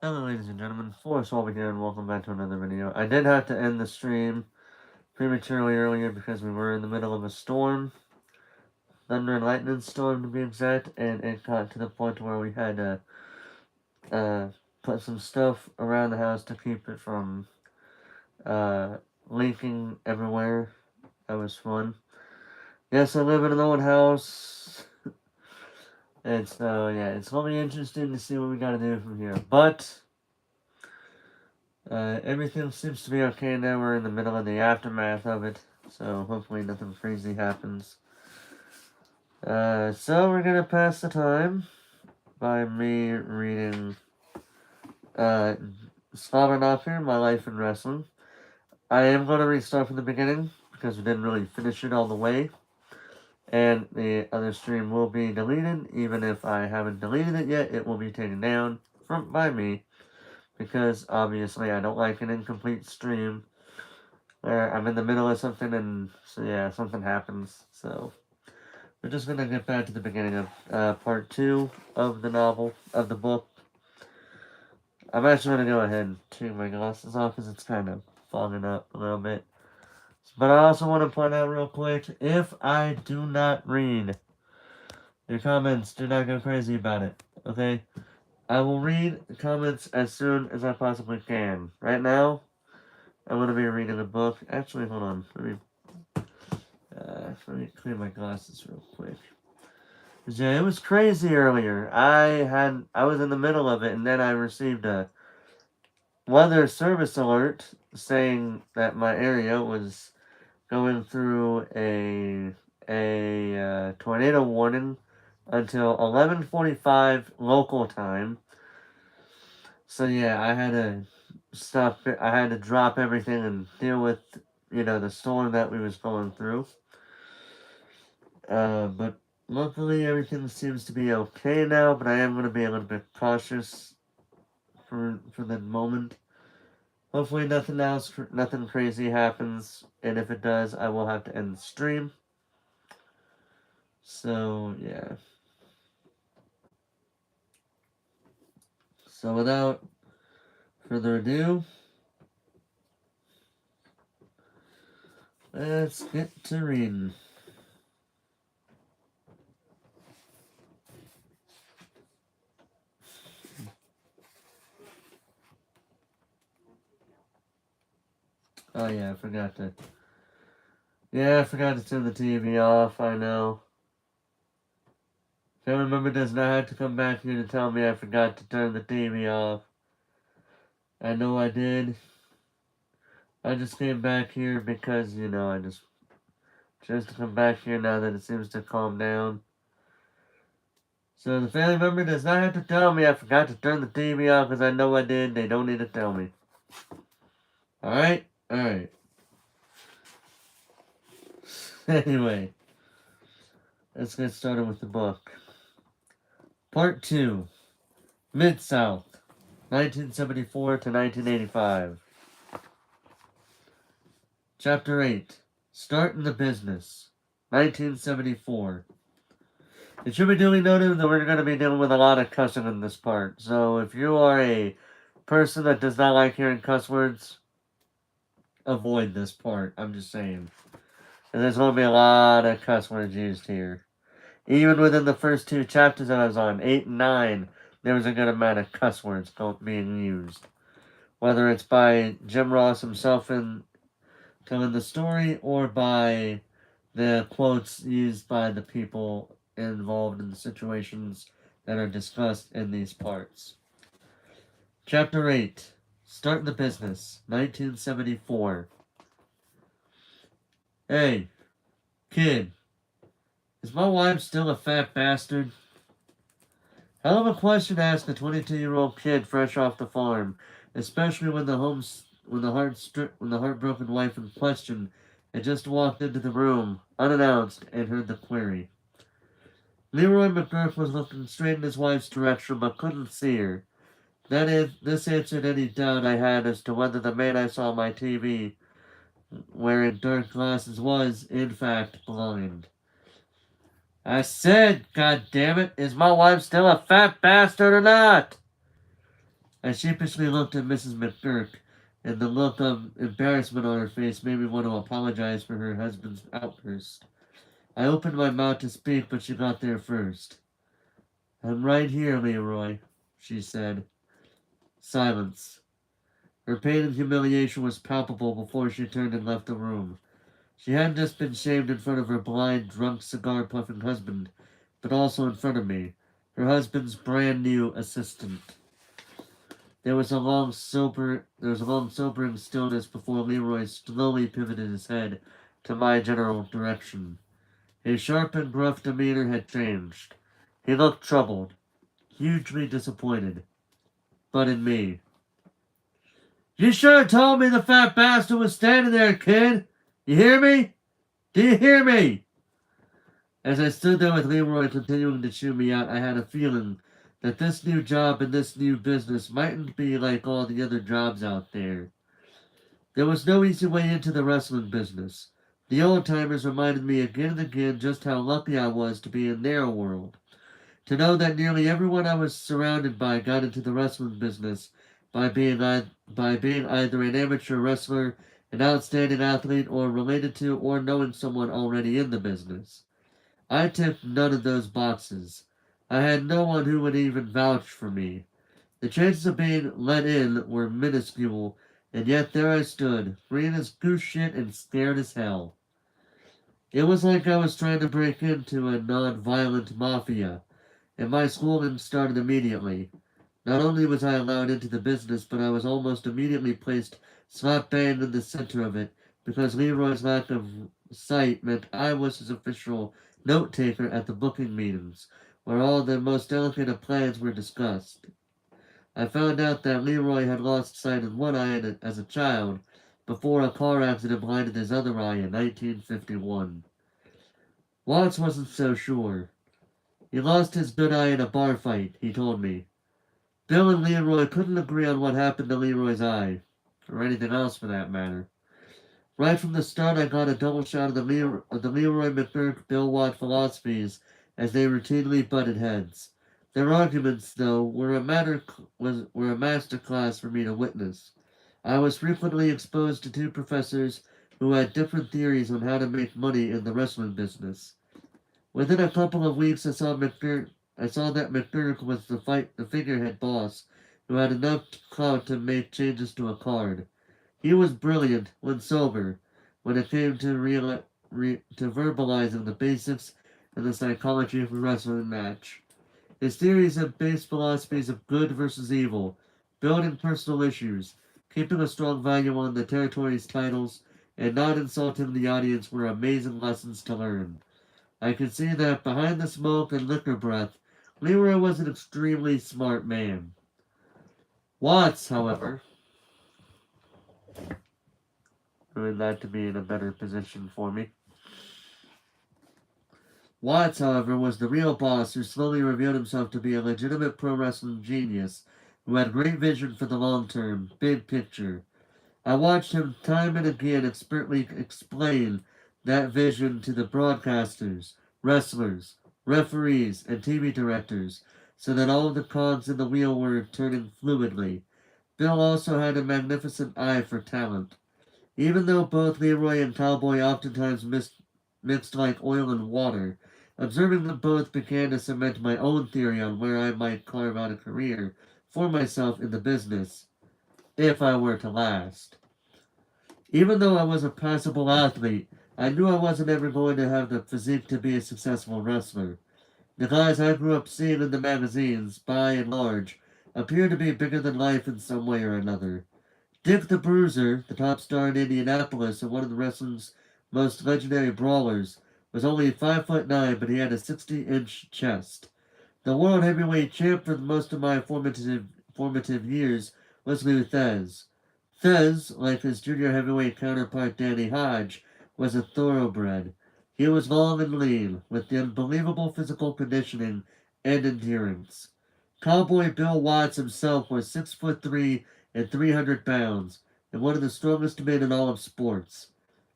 Hello ladies and gentlemen, Forrest over here and welcome back to another video. I did have to end the stream prematurely earlier because we were in the middle of a storm. Thunder and lightning storm to be exact, and it got to the point where we had to put some stuff around the house to keep it from leaking everywhere. That was fun. Yes, I live in an old house. And so, yeah, it's going to be interesting to see what we got to do from here. But everything seems to be okay now. We're in the middle of the aftermath of it, so hopefully nothing crazy happens. So we're gonna pass the time by me reading Slobberknocker, My Life in Wrestling. I am gonna restart from the beginning because we didn't really finish it all the way, and the other stream will be deleted. Even if I haven't deleted it yet, it will be taken down by me. Because obviously I don't like an incomplete stream where I'm in the middle of something and so yeah, something happens. So we're just gonna get back to the beginning of part 2 of the novel, of the book. I'm actually gonna go ahead and take my glasses off because it's kind of fogging up a little bit. But I also want to point out real quick, if I do not read your comments, do not go crazy about it, okay? I will read the comments as soon as I possibly can. Right now, I'm going to be reading a book. Actually, hold on. Let me clear my glasses real quick. Yeah, it was crazy earlier. I was in the middle of it, and then I received a weather service alert saying that my area was going through a tornado warning until 11:45 local time. So yeah, I had to stop. I had to drop everything and deal with, the storm that we was going through. But luckily everything seems to be okay now. But I am going to be a little bit cautious for the moment. Hopefully nothing crazy happens, and if it does, I will have to end the stream. So yeah. So without further ado, let's get to reading. Oh yeah, I forgot to turn the TV off, I know. Family member does not have to come back here to tell me I forgot to turn the TV off. I know I did. I just came back here because, I just chose to come back here now that it seems to calm down. So the family member does not have to tell me I forgot to turn the TV off because I know I did. They don't need to tell me. Alright? Alright. Anyway, let's get started with the book. Part 2. Mid-South, 1974 to 1985. Chapter 8. Starting the Business, 1974. It should be duly noted that we're going to be dealing with a lot of cussing in this part. So if you are a person that does not like hearing cuss words, avoid this part. I'm just saying. And there's going to be a lot of cuss words used here. Even within the first 2 chapters that I was on, 8 and 9, there was a good amount of cuss words being used. Whether it's by Jim Ross himself in telling the story, or by the quotes used by the people involved in the situations that are discussed in these parts. Chapter 8. Starting the Business, 1974. Hey, kid, is my wife still a fat bastard? Hell of a question to ask a 22-year-old kid fresh off the farm, especially when the heartbroken wife in question had just walked into the room, unannounced, and heard the query. Leroy McGurk was looking straight in his wife's direction, but couldn't see her. This answered any doubt I had as to whether the man I saw on my TV wearing dark glasses was, in fact, blind. I said, goddammit, is my wife still a fat bastard or not? I sheepishly looked at Mrs. McGurk, and the look of embarrassment on her face made me want to apologize for her husband's outburst. I opened my mouth to speak, but she got there first. "I'm right here, Leroy," she said. Silence. Her pain and humiliation was palpable before she turned and left the room. She hadn't just been shamed in front of her blind, drunk, cigar-puffing husband, but also in front of me, her husband's brand-new assistant. There was a long, sobering stillness before Leroy slowly pivoted his head to my general direction. His sharp and gruff demeanor had changed. He looked troubled, hugely disappointed, but in me. "You should have told me the fat bastard was standing there, kid! You hear me? Do you hear me?" As I stood there with Leroy continuing to chew me out, I had a feeling that this new job and this new business mightn't be like all the other jobs out there. There was no easy way into the wrestling business. The old timers reminded me again and again just how lucky I was to be in their world. To know that nearly everyone I was surrounded by got into the wrestling business by being either an amateur wrestler, an outstanding athlete, or related to or knowing someone already in the business. I ticked none of those boxes. I had no one who would even vouch for me. The chances of being let in were minuscule, and yet there I stood, green as goose shit and scared as hell. It was like I was trying to break into a non-violent mafia, and my schooling started immediately. Not only was I allowed into the business, but I was almost immediately placed slap bang in the center of it, because Leroy's lack of sight meant I was his official note taker at the booking meetings, where all the most delicate of plans were discussed. I found out that Leroy had lost sight in one eye as a child, before a car accident blinded his other eye in 1951. Watts wasn't so sure. "He lost his good eye in a bar fight," he told me. Bill and Leroy couldn't agree on what happened to Leroy's eye, or anything else for that matter. Right from the start, I got a double shot of the Leroy McGurk Bill Watt philosophies as they routinely butted heads. Their arguments, though, were a master class for me to witness. I was frequently exposed to two professors who had different theories on how to make money in the wrestling business. Within a couple of weeks, I saw that McGurk was the figurehead boss who had enough clout to make changes to a card. He was brilliant when sober, when it came to to verbalizing the basics and the psychology of a wrestling match. His theories and base philosophies of good versus evil, building personal issues, keeping a strong value on the territory's titles, and not insulting the audience were amazing lessons to learn. I could see that behind the smoke and liquor breath, Leroy was an extremely smart man. Watts, however, would that to be in a better position for me. Watts, however, was the real boss who slowly revealed himself to be a legitimate pro wrestling genius who had great vision for the long term, big picture. I watched him time and again expertly explain that vision to the broadcasters, wrestlers, referees, and TV directors, so that all of the cogs in the wheel were turning fluidly. Bill also had a magnificent eye for talent. Even though both Leroy and Cowboy oftentimes mixed like oil and water, observing them both began to cement my own theory on where I might carve out a career for myself in the business, if I were to last. Even though I was a passable athlete, I knew I wasn't ever going to have the physique to be a successful wrestler. The guys I grew up seeing in the magazines, by and large, appeared to be bigger than life in some way or another. Dick the Bruiser, the top star in Indianapolis and one of the wrestling's most legendary brawlers, was only 5'9", but he had a 60-inch chest. The world heavyweight champ for most of my formative years was Lou Thez. Thez, like his junior heavyweight counterpart Danny Hodge, was a thoroughbred. He was long and lean, with the unbelievable physical conditioning and endurance. Cowboy Bill Watts himself was 6'3" and 300 pounds, and one of the strongest men in all of sports.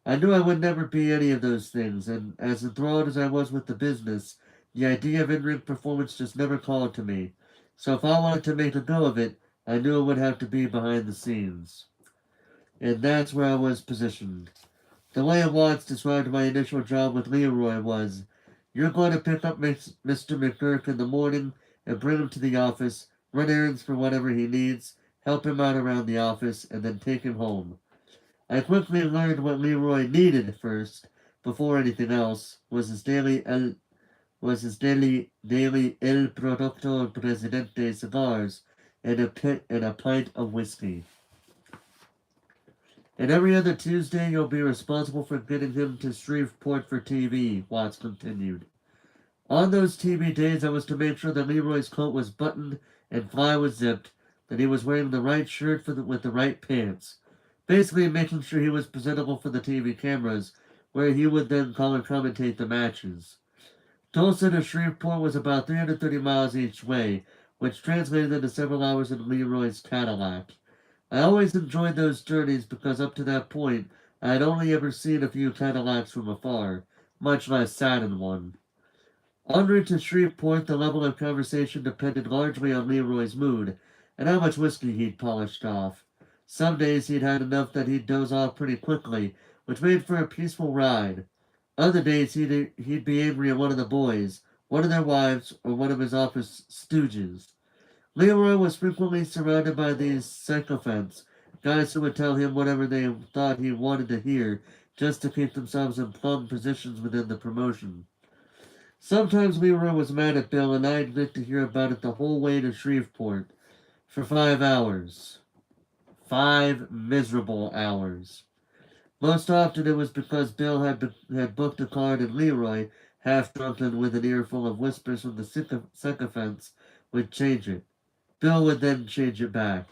I knew I would never be any of those things, and as enthralled as I was with the business, the idea of in-ring performance just never called to me. So if I wanted to make a go of it, I knew it would have to be behind the scenes. And that's where I was positioned. The way Watts described my initial job with Leroy was, "You're going to pick up Mr. McGurk in the morning and bring him to the office, run errands for whatever he needs, help him out around the office, and then take him home." I quickly learned what Leroy needed first, before anything else, was his daily El Producto Presidente cigars and a pint of whiskey. "And every other Tuesday you'll be responsible for getting him to Shreveport for TV," Watts continued. "On those TV days I was to make sure that Leroy's coat was buttoned and fly was zipped, that he was wearing the right shirt with the right pants. Basically making sure he was presentable for the TV cameras, where he would then color commentate the matches. Tulsa to Shreveport was about 330 miles each way, which translated into several hours in Leroy's Cadillac. I always enjoyed those journeys because up to that point I had only ever seen a few Cadillacs from afar, much less sat in one. En route to Shreveport, the level of conversation depended largely on Leroy's mood and how much whiskey he'd polished off. Some days he'd had enough that he'd doze off pretty quickly, which made for a peaceful ride. Other days he'd be angry at one of the boys, one of their wives, or one of his office stooges. Leroy was frequently surrounded by these sycophants, guys who would tell him whatever they thought he wanted to hear just to keep themselves in plum positions within the promotion. Sometimes Leroy was mad at Bill, and I'd get to hear about it the whole way to Shreveport for 5 hours. 5 miserable hours. Most often it was because Bill had booked a card and Leroy, half drunken with an earful of whispers from the sycophants, would change it. Bill would then change it back.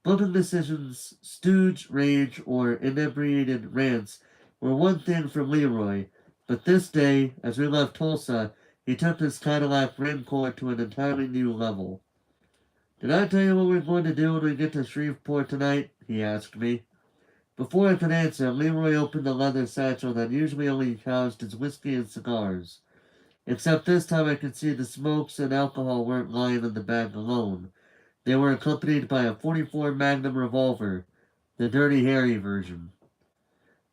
Booking decisions, stooge rage, or inebriated rants were one thing from Leroy, but this day, as we left Tulsa, he took his Cadillac Rancor to an entirely new level. "Did I tell you what we're going to do when we get to Shreveport tonight?" he asked me. Before I could answer, Leroy opened the leather satchel that usually only housed his whiskey and cigars. Except this time I could see the smokes and alcohol weren't lying in the bag alone. They were accompanied by a .44 Magnum revolver, the Dirty Harry version.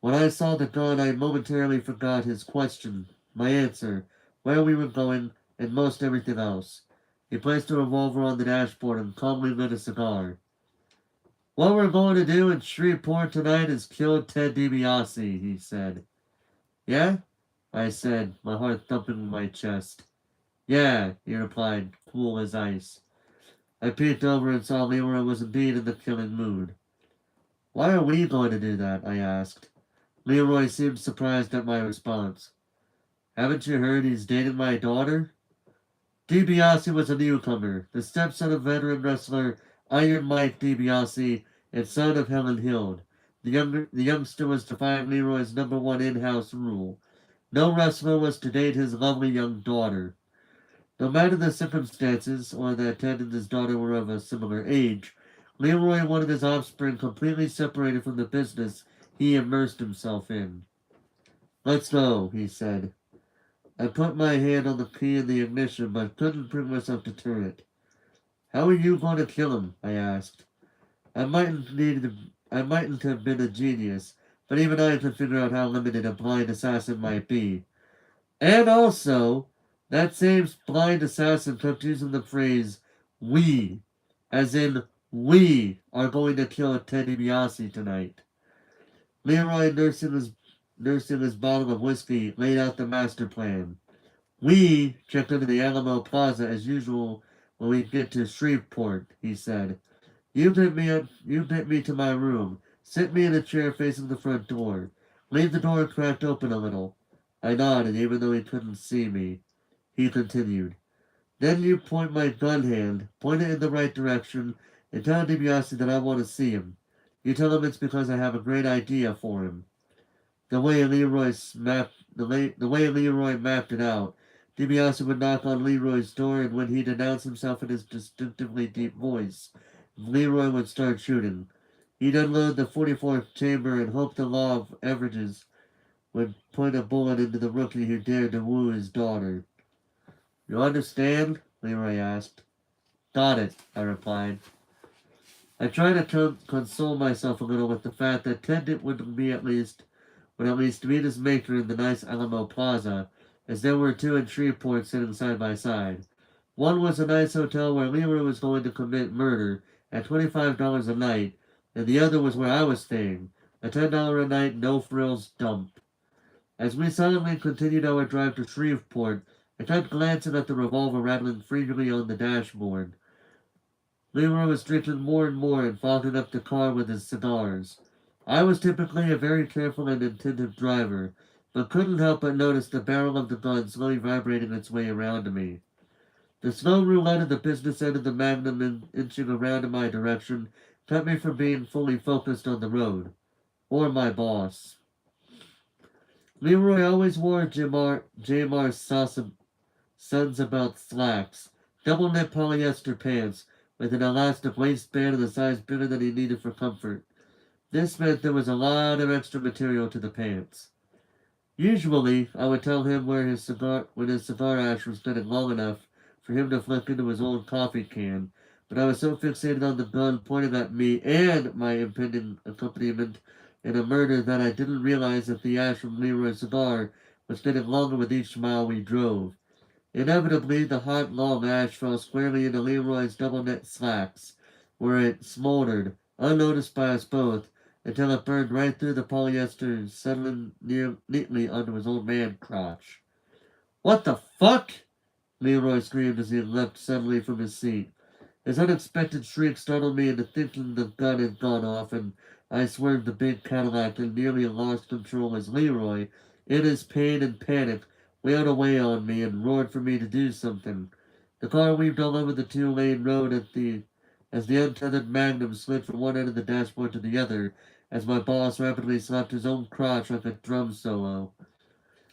When I saw the gun, I momentarily forgot his question, my answer, where we were going, and most everything else. He placed the revolver on the dashboard and calmly lit a cigar. "What we're going to do in Shreveport tonight is kill Ted DiBiase," he said. "Yeah?" I said, my heart thumping in my chest. "Yeah," he replied, cool as ice. I peeked over and saw Leroy was indeed in the killing mood. "Why are we going to do that?" I asked. Leroy seemed surprised at my response. "Haven't you heard he's dating my daughter?" DiBiase was a newcomer, the stepson of veteran wrestler Iron Mike DiBiase and son of Helen Hild. The youngster was defying Leroy's #1 in-house rule. No wrestler was to date his lovely young daughter. No matter the circumstances, or that Ted and his daughter were of a similar age, Leroy wanted his offspring completely separated from the business he immersed himself in. "Let's go," he said. I put my hand on the key in the ignition, but couldn't bring myself to turn it. "How are you going to kill him?" I asked. I mightn't have been a genius, but even I could figure out how limited a blind assassin might be. And also, that same blind assassin kept using the phrase "we," as in, "we are going to kill Ted DiBiase tonight." Leroy, nursing his bottle of whiskey, laid out the master plan. "We check into the Alamo Plaza as usual when we get to Shreveport," he said. You get me to my room. Sit me in a chair facing the front door. Leave the door cracked open a little." I nodded, even though he couldn't see me. He continued. "Then you point it in the right direction, and tell DiBiase that I want to see him. You tell him it's because I have a great idea for him." The way Leroy mapped it out, DiBiase would knock on Leroy's door, and when he'd announce himself in his distinctively deep voice, Leroy would start shooting. He'd unload the 44th chamber and hope the law of averages would point a bullet into the rookie who dared to woo his daughter. "You understand?" Leroy asked. "Got it," I replied. I try to console myself a little with the fact that Ted would at least meet his maker in the nice Alamo Plaza, as there were two in Shreveport sitting side by side. One was a nice hotel where Leroy was going to commit murder at $25 a night, and the other was where I was staying, a $10 a night no frills dump. As we silently continued our drive to Shreveport, I kept glancing at the revolver rattling freely on the dashboard. Leroy was drinking more and more and fogging up the car with his cigars. I was typically a very careful and attentive driver, but couldn't help but notice the barrel of the gun slowly vibrating its way around to me. The slow roulette of the business end of the Magnum inching around in my direction kept me from being fully focused on the road, or my boss. Leroy always wore J.M.R. Sons About slacks, double knit polyester pants with an elastic waistband and a size bigger than he needed for comfort. This meant there was a lot of extra material to the pants. Usually, I would tell him when his cigar ash was getting long enough for him to flick into his old coffee can, but I was so fixated on the gun pointing at me and my impending accompaniment in a murder that I didn't realize that the ash from Leroy's cigar was getting longer with each mile we drove. Inevitably, the hot, long ash fell squarely into Leroy's double-knit slacks, where it smoldered, unnoticed by us both, until it burned right through the polyester, settling neatly onto his old man crotch. "What the fuck?" Leroy screamed as he leapt suddenly from his seat. His unexpected shriek startled me into thinking the gun had gone off, and I swerved the big Cadillac and nearly lost control as Leroy, in his pain and panic, wailed away on me and roared for me to do something. The car weaved all over the two-lane road as the untethered Magnum slid from one end of the dashboard to the other, as my boss rapidly slapped his own crotch like a drum solo.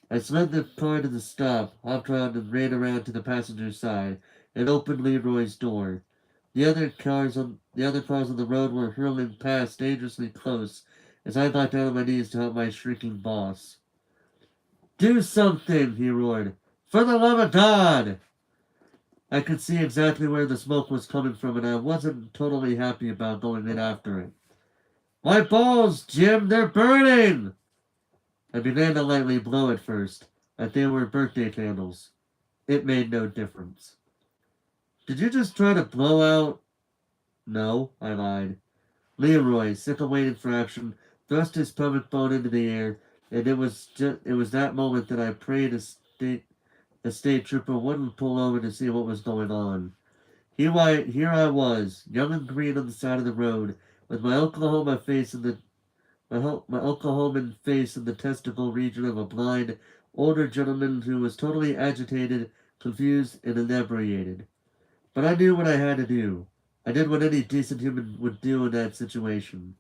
I slid the car to the stop, hopped around and ran around to the passenger side, and opened Leroy's door. The other cars on the road were hurling past dangerously close as I got down on my knees to help my shrieking boss. "Do something!" he roared. "For the love of God!" I could see exactly where the smoke was coming from, and I wasn't totally happy about going in after it. "My balls, Jim, they're burning!" I began to lightly blow at first, like they were birthday candles. It made no difference. "Did you just try to blow out?" "No," I lied. Leroy, sick of waiting for action, thrust his pelvic bone into the air, and it was that moment that I prayed a state trooper wouldn't pull over to see what was going on. Here I was, young and green on the side of the road, with my Oklahoman face in the testicle region of a blind, older gentleman who was totally agitated, confused, and inebriated. But I knew what I had to do. I did what any decent human would do in that situation.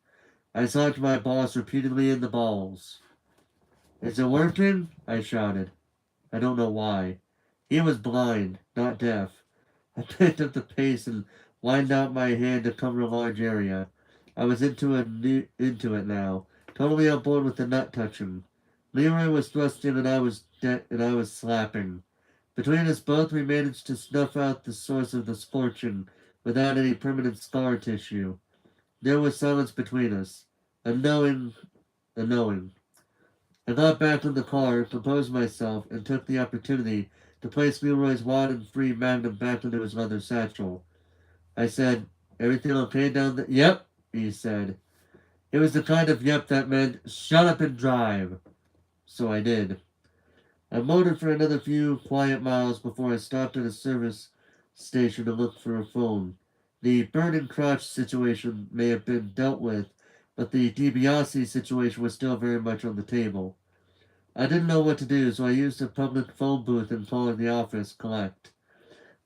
I socked my boss repeatedly in the balls. "Is it working?" I shouted. I don't know why. He was blind, not deaf. I picked up the pace and widened out my hand to cover a large area. I was into it now, totally on board with the nut touching. Leroy was thrusting and I was slapping. Between us both, we managed to snuff out the source of the scorching without any permanent scar tissue. There was silence between us, a knowing. I got back in the car, composed myself, and took the opportunity to place Leroy's wad and free Magnum back into his leather satchel. I said, "Everything okay down there?" "Yep," he said. It was the kind of yep that meant, "Shut up and drive." So I did. I motored for another few quiet miles before I stopped at a service station to look for a phone. The burning crotch situation may have been dealt with, but the DiBiase situation was still very much on the table. I didn't know what to do, so I used a public phone booth and called the office collect.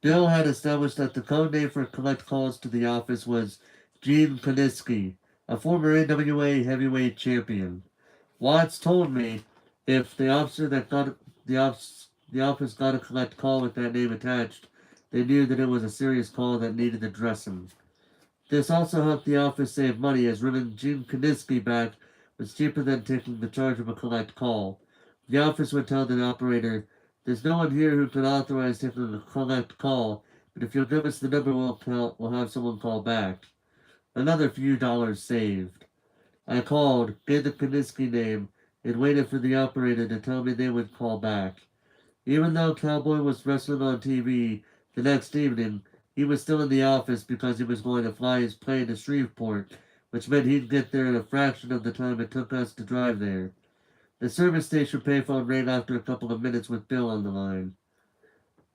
Bill had established that the code name for collect calls to the office was Gene Kaniski, a former NWA heavyweight champion. Watts told me if the office got a collect call with that name attached, they knew that it was a serious call that needed addressing. This also helped the office save money, as running Gene Kaniski back was cheaper than taking the charge of a collect call. The office would tell the operator, "There's no one here who can authorize taking a collect call, but if you'll give us the number, we'll have someone call back." Another few dollars saved. I called, gave the Kaninsky name, and waited for the operator to tell me they would call back. Even though Cowboy was wrestling on TV the next evening, he was still in the office because he was going to fly his plane to Shreveport, which meant he'd get there in a fraction of the time it took us to drive there. The service station payphone rang after a couple of minutes with Bill on the line.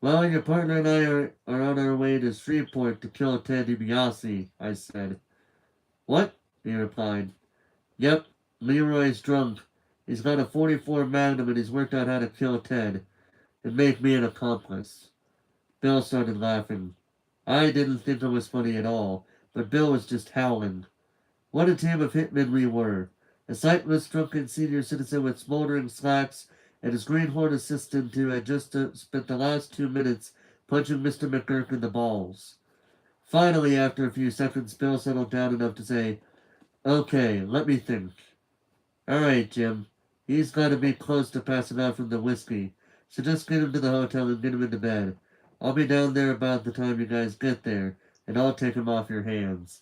Well, your partner and I are on our way to Shreveport to kill Ted DiBiase, I said. What? He replied. Yep, Leroy's drunk. He's got a 44 Magnum and he's worked out how to kill Ted and make me an accomplice. Bill started laughing. I didn't think it was funny at all, but Bill was just howling. What a team of hitmen we were. A sightless, drunken senior citizen with smoldering slacks and his greenhorn assistant who had just spent the last 2 minutes punching Mr. McGurk in the balls. Finally, after a few seconds, Bill settled down enough to say, Okay, let me think. All right, Jim. He's got to be close to passing out from the whiskey, so just get him to the hotel and get him into bed. I'll be down there about the time you guys get there, and I'll take him off your hands.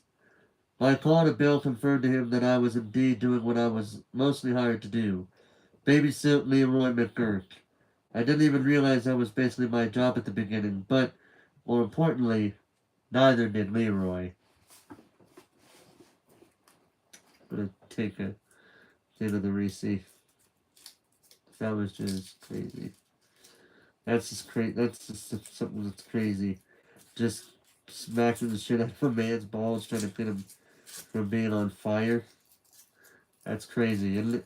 My call to Bill confirmed to him that I was indeed doing what I was mostly hired to do, babysit Leroy McGurk. I didn't even realize that was basically my job at the beginning, but, more importantly, neither did Leroy. I'm gonna take a hit of the receipt. That was just crazy. That's just crazy. That's just something that's crazy. Just smacking the shit out of a man's balls, trying to get him from being on fire. That's crazy, isn't it?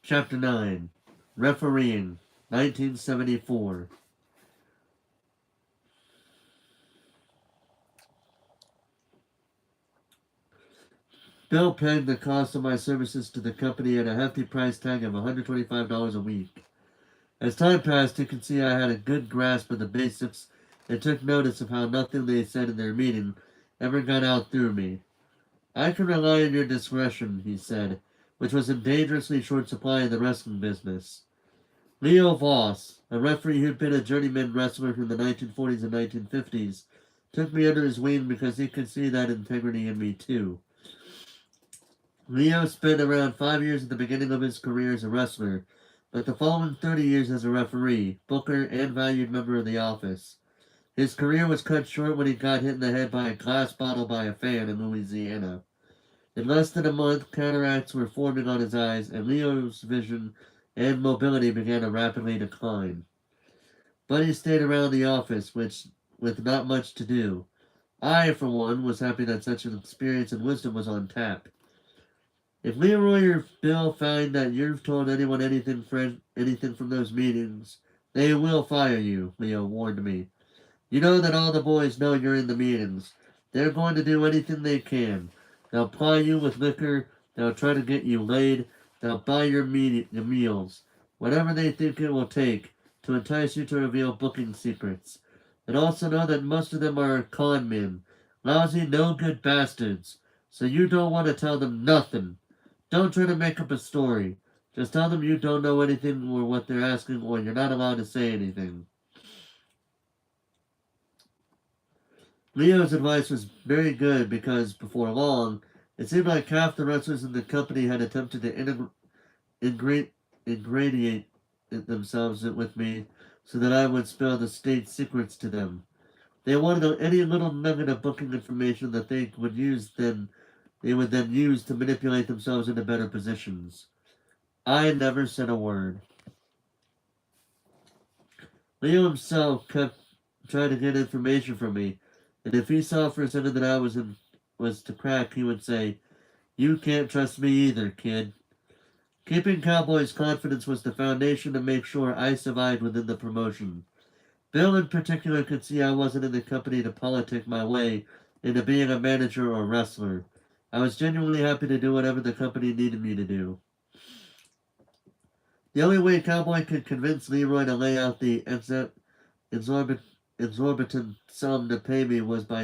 Chapter 9 Refereeing 1974. Bill pegged the cost of my services to the company at a hefty price tag of $125 a week. As time passed, he could see I had a good grasp of the basics and took notice of how nothing they said in their meeting ever got out through me. I can rely on your discretion, he said, which was in dangerously short supply in the wrestling business. Leo Voss, a referee who'd been a journeyman wrestler from the 1940s and 1950s, took me under his wing because he could see that integrity in me too. Leo spent around 5 years at the beginning of his career as a wrestler, but the following 30 years as a referee, booker, and valued member of the office. His career was cut short when he got hit in the head by a glass bottle by a fan in Louisiana. In less than a month, cataracts were forming on his eyes, and Leo's vision and mobility began to rapidly decline. But he stayed around the office, with not much to do. I, for one, was happy that such an experience and wisdom was on tap. If Leroy or Bill find that you've told anyone anything from those meetings, they will fire you, Leo warned me. You know that all the boys know you're in the meetings. They're going to do anything they can. They'll ply you with liquor. They'll try to get you laid. They'll buy your meals. Whatever they think it will take to entice you to reveal booking secrets. And also know that most of them are con men. Lousy, no-good bastards. So you don't want to tell them nothing. Don't try to make up a story. Just tell them you don't know anything or what they're asking or you're not allowed to say anything. Leo's advice was very good because, before long, it seemed like half the wrestlers in the company had attempted to ingratiate themselves with me so that I would spill the state secrets to them. They wanted any little nugget of booking information that they would then use to manipulate themselves into better positions. I never said a word. Leo himself kept trying to get information from me, and if he saw for a second that was to crack, he would say, "You can't trust me either, kid." Keeping Cowboy's confidence was the foundation to make sure I survived within the promotion. Bill in particular could see I wasn't in the company to politic my way into being a manager or wrestler. I was genuinely happy to do whatever the company needed me to do. The only way Cowboy could convince Leroy to lay out the exorbit, exorbitant sum to pay me was by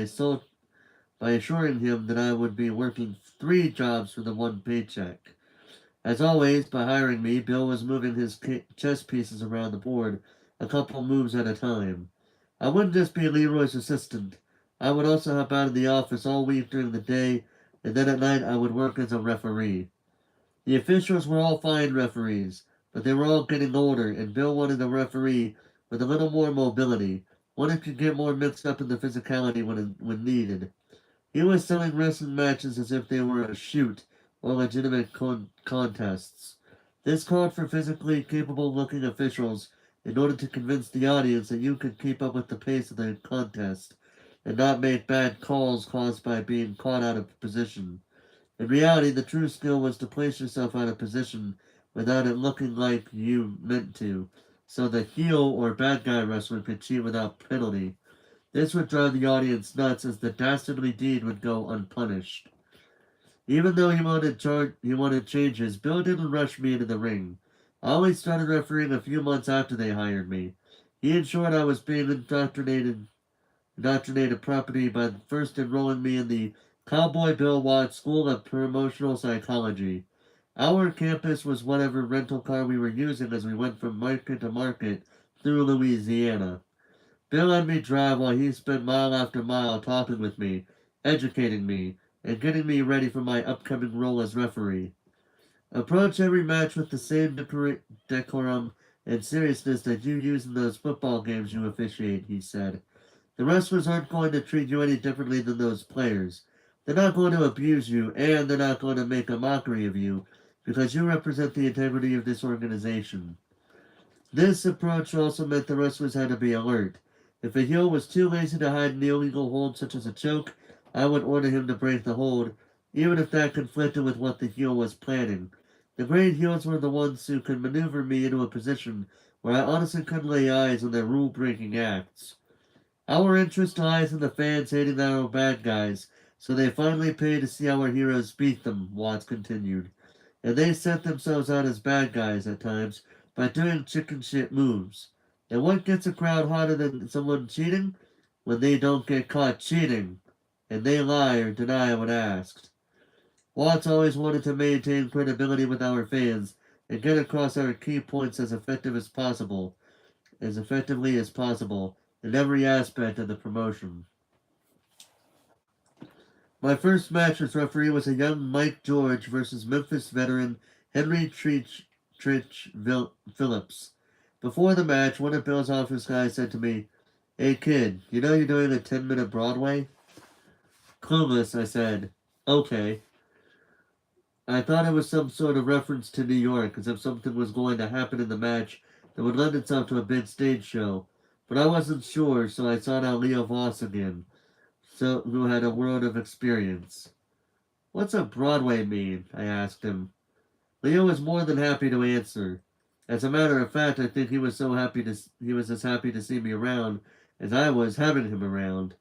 assuring him that I would be working 3 jobs for the one paycheck. As always, by hiring me, Bill was moving his chess pieces around the board, a couple moves at a time. I wouldn't just be Leroy's assistant. I would also help out in the office all week during the day, and then at night I would work as a referee. The officials were all fine referees, but they were all getting older, and Bill wanted a referee with a little more mobility, one who could get more mixed up in the physicality when needed. He was selling wrestling matches as if they were a shoot or legitimate contests. This called for physically capable looking officials in order to convince the audience that you could keep up with the pace of the contest and not make bad calls caused by being caught out of position. In reality, the true skill was to place yourself out of position without it looking like you meant to, so the heel or bad guy wrestler could cheat without penalty. This would drive the audience nuts as the dastardly deed would go unpunished. Even though he wanted changes, Bill didn't rush me into the ring. I only started refereeing a few months after they hired me. He ensured I was being indoctrinated properly by first enrolling me in the Cowboy Bill Watts School of Promotional Psychology. Our campus was whatever rental car we were using as we went from market to market through Louisiana. Bill let me drive while he spent mile after mile talking with me, educating me, and getting me ready for my upcoming role as referee. Approach every match with the same decorum and seriousness that you use in those football games you officiate, he said. The wrestlers aren't going to treat you any differently than those players. They're not going to abuse you, and they're not going to make a mockery of you, because you represent the integrity of this organization. This approach also meant the wrestlers had to be alert. If a heel was too lazy to hide an illegal hold such as a choke, I would order him to break the hold, even if that conflicted with what the heel was planning. The great heels were the ones who could maneuver me into a position where I honestly couldn't lay eyes on their rule-breaking acts. Our interest lies in the fans hating our bad guys, so they finally pay to see our heroes beat them, Watts continued. And they set themselves out as bad guys at times by doing chicken shit moves. And what gets a crowd hotter than someone cheating? When they don't get caught cheating, and they lie or deny when asked. Watts always wanted to maintain credibility with our fans and get across our key points as effectively as possible, in every aspect of the promotion. My first match as referee was a young Mike George versus Memphis veteran Henry Phillips. Before the match, one of Bill's office guys said to me, "Hey kid, you know you're doing a 10-minute Broadway?" Clueless, I said, "Okay." I thought it was some sort of reference to New York, as if something was going to happen in the match that would lend itself to a big stage show. But I wasn't sure, so I sought out Leo Voss again, who had a world of experience. "What's a Broadway mean?" I asked him. Leo was more than happy to answer. As a matter of fact, I think he was as happy to see me around as I was having him around.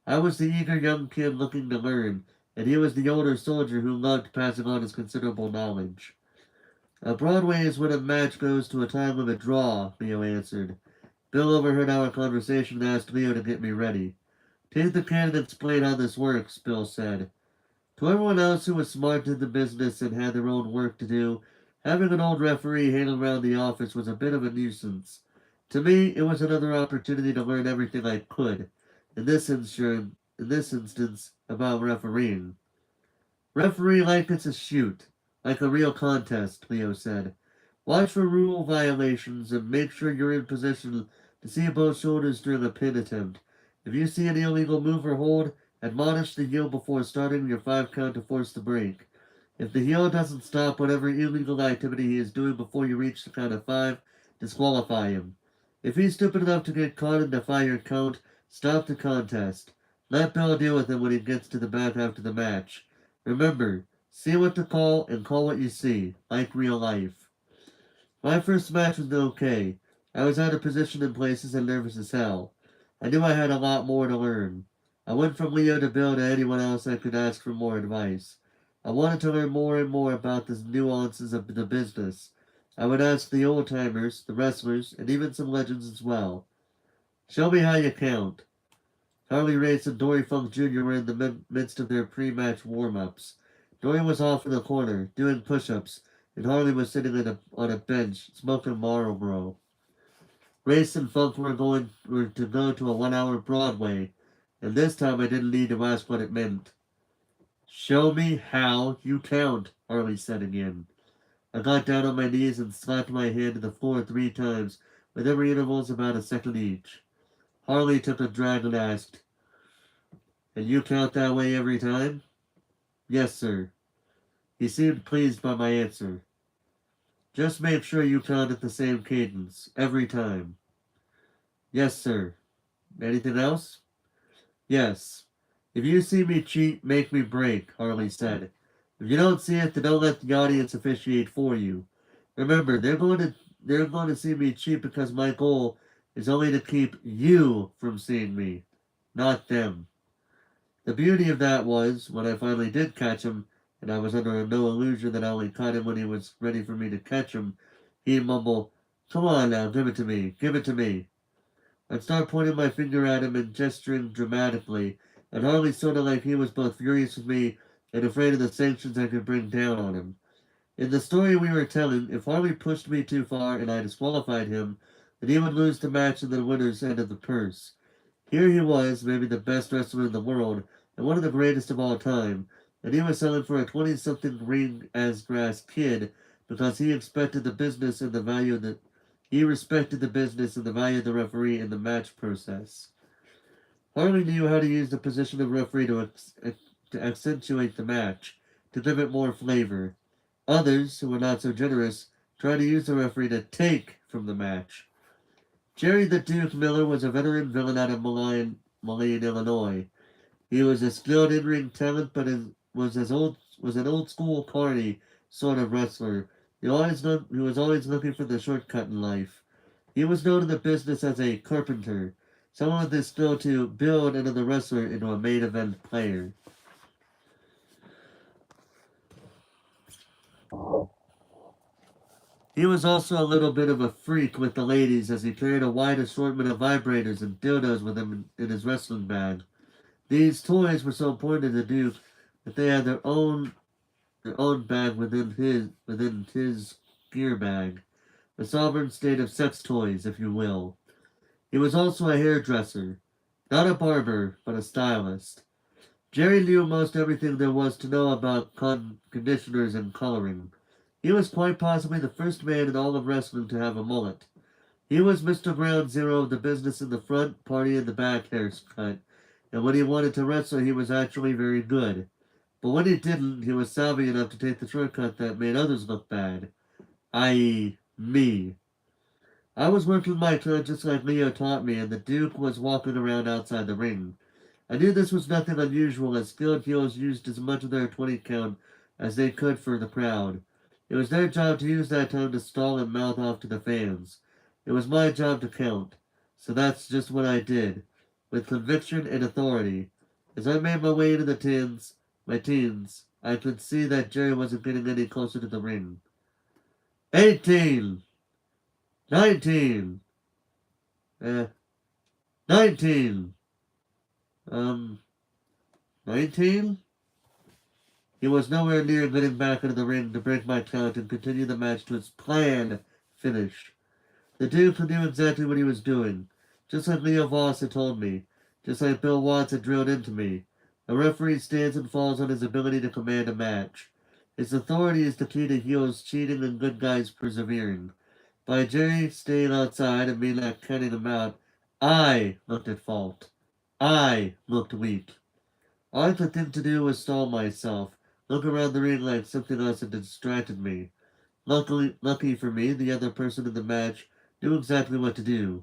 I was the eager young kid looking to learn, and he was the older soldier who loved passing on his considerable knowledge. "A Broadway is when a match goes to a time limit draw," Leo answered. Bill overheard our conversation and asked Leo to get me ready. "Take the kid and explain how this works," Bill said. To everyone else who was smart in the business and had their own work to do, having an old referee hanging around the office was a bit of a nuisance. To me, it was another opportunity to learn everything I could, in this instance, about refereeing. "Referee like it's a shoot, like a real contest," Leo said. Watch for rule violations and make sure you're in position to see both shoulders during a pin attempt. If you see any illegal move or hold, admonish the heel before starting your 5 count to force the break. If the heel doesn't stop whatever illegal activity he is doing before you reach the count of 5, disqualify him. If he's stupid enough to get caught and defy your count, stop the contest. Let Bill deal with him when he gets to the back after the match. Remember, see what to call and call what you see, like real life. My first match was okay. I was out of position in places and nervous as hell. I knew I had a lot more to learn. I went from Leo to Bill to anyone else I could ask for more advice. I wanted to learn more and more about the nuances of the business. I would ask the old timers, the wrestlers, and even some legends as well. Show me how you count. Harley Race and Dory Funk Jr. were in the midst of their pre-match warm-ups. Dory was off in the corner, doing push-ups, and Harley was sitting on a bench, smoking Marlboro. Race and Funk were to go to a 1 hour Broadway, and this time I didn't need to ask what it meant. Show me how you count, Harley said again. I got down on my knees and slapped my hand to the floor 3 times, with every intervals about a second each. Harley took a drag and asked, "And you count that way every time?" "Yes, sir." He seemed pleased by my answer. "Just make sure you count at the same cadence, every time." "Yes, sir." "Anything else?" "Yes. If you see me cheat, make me break," Harley said. "If you don't see it, then don't let the audience officiate for you. Remember, they're going to see me cheat because my goal is only to keep you from seeing me, not them." The beauty of that was, when I finally did catch him, and I was under no illusion that I only caught him when he was ready for me to catch him, he'd mumble, "Come on now, give it to me, give it to me." I'd start pointing my finger at him and gesturing dramatically, and hardly sort of like he was both furious with me and afraid of the sanctions I could bring down on him. In the story we were telling, if Harley pushed me too far and I disqualified him, then he would lose the match and the winner's end of the purse. Here he was, maybe the best wrestler in the world, and one of the greatest of all time, and he was selling for a 20-something green as grass kid because he expected the business and the value that he respected the business and the value of the referee in the match process. Harley knew how to use the position of referee to accentuate the match, to give it more flavor. Others, who were not so generous, tried to use the referee to take from the match. Jerry the Duke Miller was a veteran villain out of Moline, Illinois. He was a skilled in-ring talent, but was an old school carny sort of wrestler. He was always looking for the shortcut in life. He was known in the business as a carpenter, someone with the skill to build another wrestler into a main event player. He was also a little bit of a freak with the ladies, as he carried a wide assortment of vibrators and dildos with him in his wrestling bag. These toys were so important to the Duke that they had their own bag within his gear bag, a sovereign state of sex toys, if you will. He was also a hairdresser, not a barber, but a stylist. Jerry knew most everything there was to know about conditioners and coloring. He was quite possibly the first man in all of wrestling to have a mullet. He was Mr. Ground Zero of the business in the front, party in the back haircut, and when he wanted to wrestle, he was actually very good. But when he didn't, he was savvy enough to take the shortcut that made others look bad, i.e., me. I was working my turn just like Leo taught me, and the Duke was walking around outside the ring. I knew this was nothing unusual, as skilled heels used as much of their 20 count as they could for the crowd. It was their job to use that time to stall and mouth off to the fans. It was my job to count. So that's just what I did, with conviction and authority. As I made my way into my teens, I could see that Jerry wasn't getting any closer to the ring. 18! 19! 19! 19? He was nowhere near getting back into the ring to break my count and continue the match to its planned finish. The Duke knew exactly what he was doing, just like Leo Voss had told me, just like Bill Watts had drilled into me. A referee stands and falls on his ability to command a match. His authority is the key to heels cheating and good guys persevering. By Jerry staying outside and me not cutting him out, I looked at fault. I looked weak. All I could think to do was stall myself, look around the ring like something else had distracted me. Lucky for me, the other person in the match knew exactly what to do.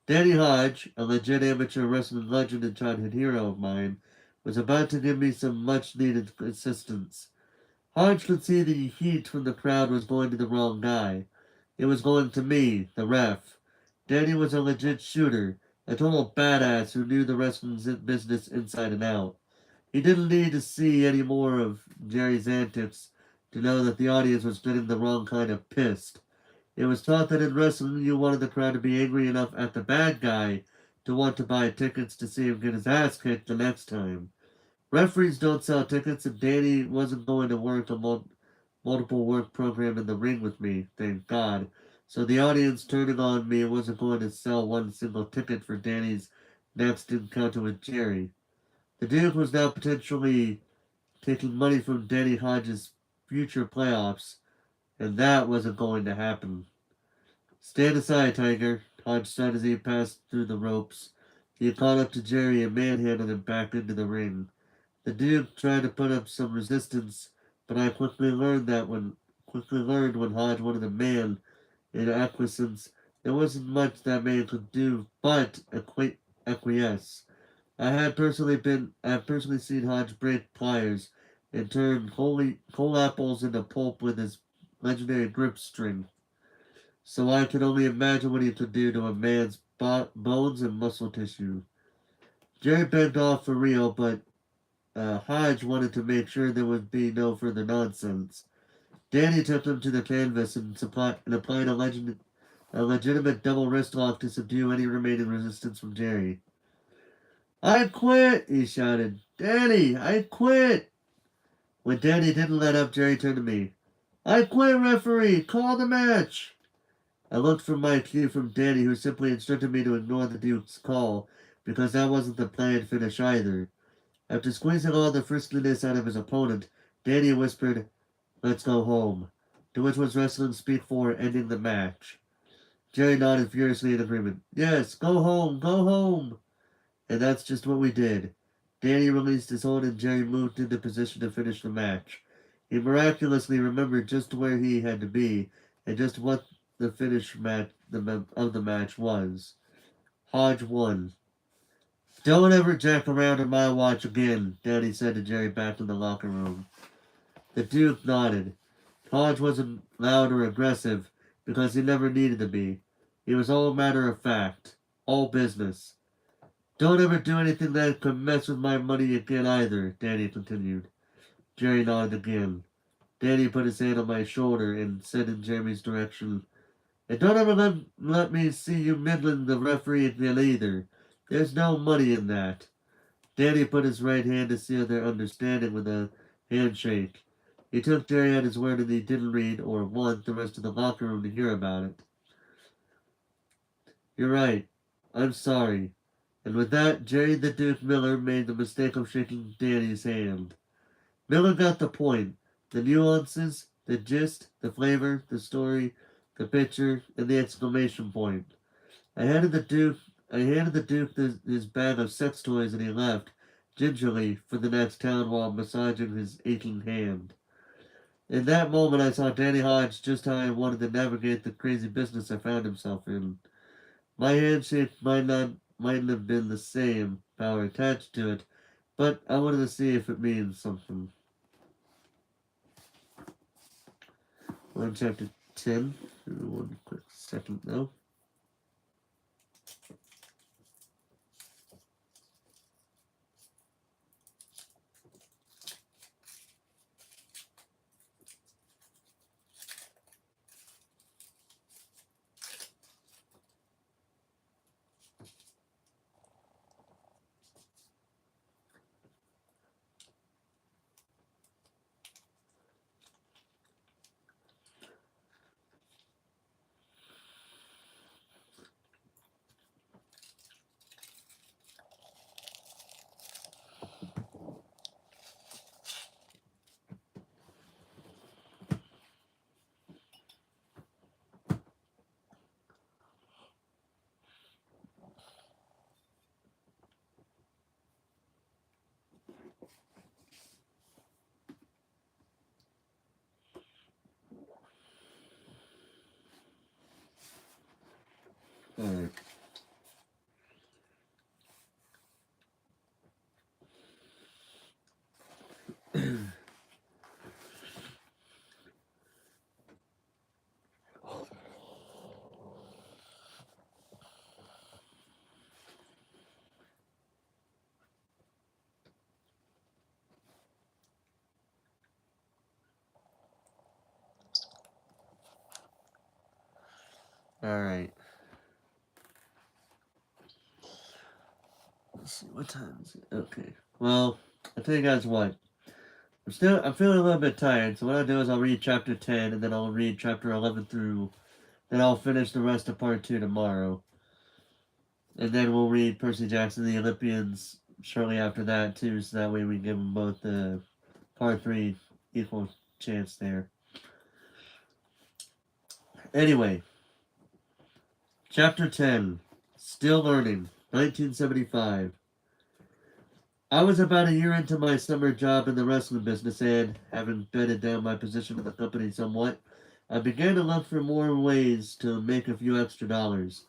Danny Hodge, a legit amateur wrestling legend and childhood hero of mine, was about to give me some much needed assistance. Hodge could see the heat from the crowd was going to the wrong guy. It was going to me, the ref. Danny was a legit shooter, a total badass who knew the wrestling business inside and out. He didn't need to see any more of Jerry's antics to know that the audience was getting the wrong kind of pissed. It was taught that in wrestling you wanted the crowd to be angry enough at the bad guy to want to buy tickets to see him get his ass kicked the next time. Referees don't sell tickets, and Danny wasn't going to work a multiple work program in the ring with me, thank God. So the audience turning on me wasn't going to sell one single ticket for Danny's next encounter with Jerry. The Duke was now potentially taking money from Danny Hodges' future playoffs, and that wasn't going to happen. Stand aside, Tiger, Hodge said as he passed through the ropes. He caught up to Jerry and manhandled him back into the ring. The Duke tried to put up some resistance, but I quickly learned when Hodge wanted a man in acquiescence, there wasn't much that man could do but acquiesce. I had personally seen Hodge break pliers and turn whole apples into pulp with his legendary grip string. So I could only imagine what he could do to a man's bones and muscle tissue. Jerry begged off for real, but Hodge wanted to make sure there would be no further nonsense. Danny took him to the canvas and applied a legitimate double wrist lock to subdue any remaining resistance from Jerry. I quit, he shouted. Danny, I quit. When Danny didn't let up, Jerry turned to me. I quit, referee. Call the match. I looked for my cue from Danny, who simply instructed me to ignore the Duke's call, because that wasn't the planned finish either. After squeezing all the friskiness out of his opponent, Danny whispered, Let's go home, to which was wrestling speak for ending the match. Jerry nodded furiously in agreement. Yes, go home, go home. And that's just what we did. Danny released his hold and Jerry moved into position to finish the match. He miraculously remembered just where he had to be and just what the finish of the match was. Hodge won. Don't ever jack around on my watch again, Danny said to Jerry back in the locker room. The Duke nodded. Hodge wasn't loud or aggressive because he never needed to be. He was all matter of fact, all business. Don't ever do anything that could mess with my money again either, Danny continued. Jerry nodded again. Danny put his hand on my shoulder and said in Jeremy's direction, And don't ever let me see you middling the referee again either. There's no money in that. Danny put his right hand to seal their understanding with a handshake. He took Jerry at his word and he didn't read or want the rest of the locker room to hear about it. You're right. I'm sorry. And with that, Jerry the Duke Miller made the mistake of shaking Danny's hand. Miller got the point. The nuances, the gist, the flavor, the story, the picture, and the exclamation point. I handed the Duke his bag of sex toys and he left, gingerly, for the next town while massaging his aching hand. In that moment I saw Danny Hodge just how I wanted to navigate the crazy business I found himself in. My handshake mightn't have been the same power attached to it, but I wanted to see if it means something. We're in chapter 10. One quick second though. Alright. Alright. Let's see, what time is it? Okay. Well, I'll tell you guys what. I'm feeling a little bit tired, so what I'll do is I'll read chapter 10, and then I'll read chapter 11 through, then I'll finish the rest of part 2 tomorrow. And then we'll read Percy Jackson and the Olympians shortly after that, too, so that way we give them both the part 3 equal chance there. Anyway, chapter 10, Still Learning, 1975. I was about a year into my summer job in the wrestling business and, having bedded down my position in the company somewhat, I began to look for more ways to make a few extra dollars.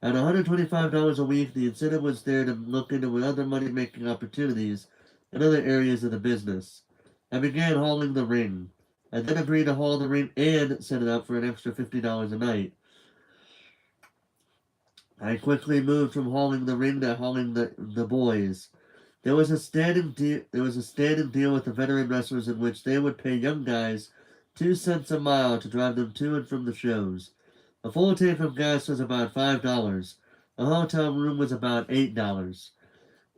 At $125 a week, the incentive was there to look into other money-making opportunities in other areas of the business. I began hauling the ring. I then agreed to haul the ring and set it up for an extra $50 a night. I quickly moved from hauling the ring to hauling the boys. There was a standing deal with the veteran wrestlers in which they would pay young guys 2 cents a mile to drive them to and from the shows. A full tank of gas was about $5. A hotel room was about $8.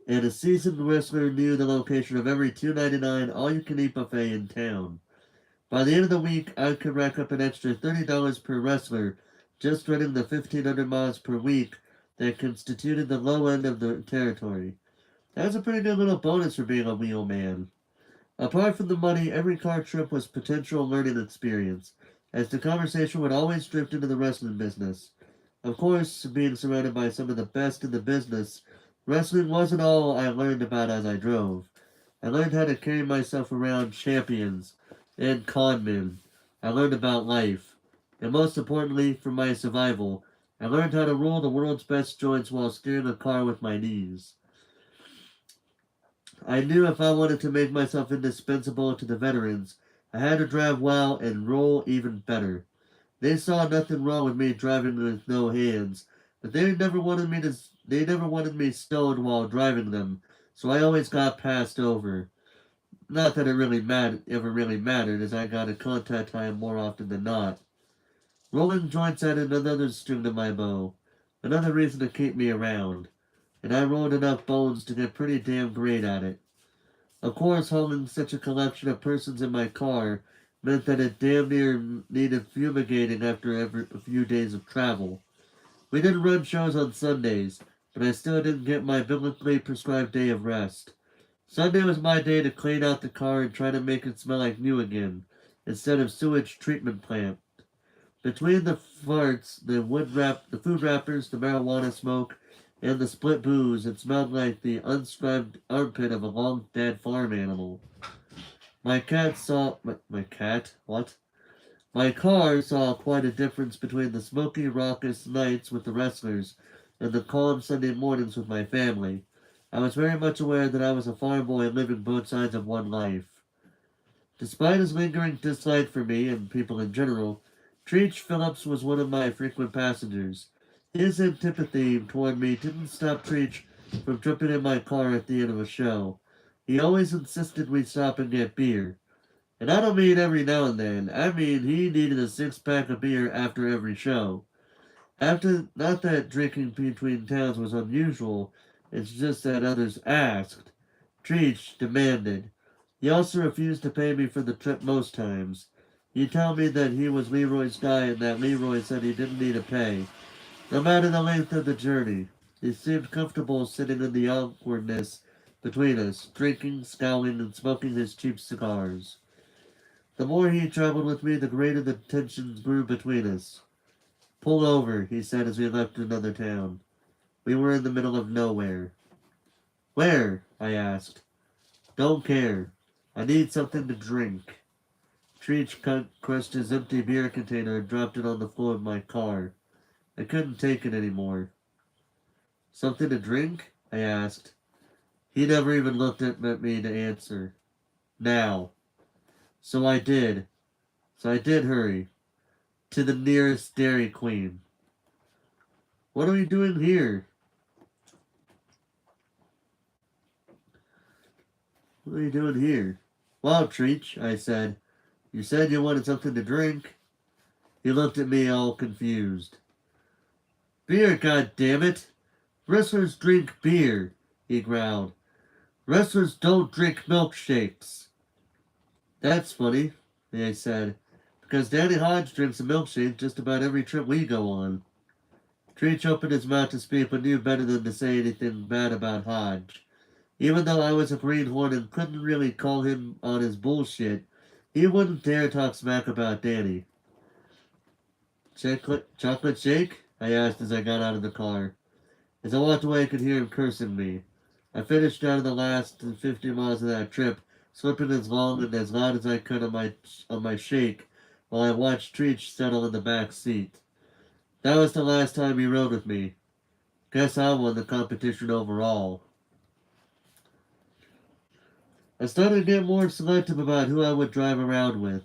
And a seasoned wrestler knew the location of every $2.99 all-you-can-eat buffet in town. By the end of the week, I could rack up an extra $30 per wrestler just running the 1,500 miles per week that constituted the low end of the territory. That was a pretty good little bonus for being a wheelman. Apart from the money, every car trip was potential learning experience, as the conversation would always drift into the wrestling business. Of course, being surrounded by some of the best in the business, wrestling wasn't all I learned about as I drove. I learned how to carry myself around champions and conmen. I learned about life. And most importantly, for my survival, I learned how to roll the world's best joints while steering a car with my knees. I knew if I wanted to make myself indispensable to the veterans, I had to drive well and roll even better. They saw nothing wrong with me driving with no hands, but they never wanted me stoned while driving them, so I always got passed over. Not that it ever really mattered, as I got a contact time more often than not. Rolling joints added another string to my bow, another reason to keep me around, and I rolled enough bones to get pretty damn great at it. Of course, hauling such a collection of persons in my car meant that it damn near needed fumigating after a few days of travel. We didn't run shows on Sundays, but I still didn't get my biblically prescribed day of rest. Sunday was my day to clean out the car and try to make it smell like new again, instead of sewage treatment plant. Between the farts, the food wrappers, the marijuana smoke, and the split booze, it smelled like the unscrubbed armpit of a long dead farm animal. My cat saw my cat what? My car saw quite a difference between the smoky, raucous nights with the wrestlers and the calm Sunday mornings with my family. I was very much aware that I was a farm boy living both sides of one life. Despite his lingering dislike for me and people in general, Treach Phillips was one of my frequent passengers. His antipathy toward me didn't stop Treach from jumping in my car at the end of a show. He always insisted we stop and get beer. And I don't mean every now and then. I mean he needed a six-pack of beer after every show. Not that drinking between towns was unusual, it's just that others asked. Treach demanded. He also refused to pay me for the trip most times. He'd tell me that he was Leroy's guy and that Leroy said he didn't need to pay, no matter the length of the journey. He seemed comfortable sitting in the awkwardness between us, drinking, scowling, and smoking his cheap cigars. The more he traveled with me, the greater the tensions grew between us. Pull over, he said as we left another town. We were in the middle of nowhere. Where? I asked. Don't care. I need something to drink. Treach crushed his empty beer container and dropped it on the floor of my car. I couldn't take it anymore. Something to drink? I asked. He never even looked at me to answer. Now. So I did. So I did hurry. To the nearest Dairy Queen. What are we doing here? What are you doing here? Well, Treach, I said. You said you wanted something to drink. He looked at me all confused. Beer, goddammit! Wrestlers drink beer, he growled. Wrestlers don't drink milkshakes. That's funny, I said, because Danny Hodge drinks a milkshake just about every trip we go on. Treach opened his mouth to speak, but knew better than to say anything bad about Hodge. Even though I was a greenhorn and couldn't really call him on his bullshit, he wouldn't dare talk smack about Danny. Chocolate shake? I asked as I got out of the car. As I walked away, I could hear him cursing me. I finished down the last 50 miles of that trip, slipping as long and as loud as I could on my shake, while I watched Treach settle in the back seat. That was the last time he rode with me. Guess I won the competition overall. I started to get more selective about who I would drive around with.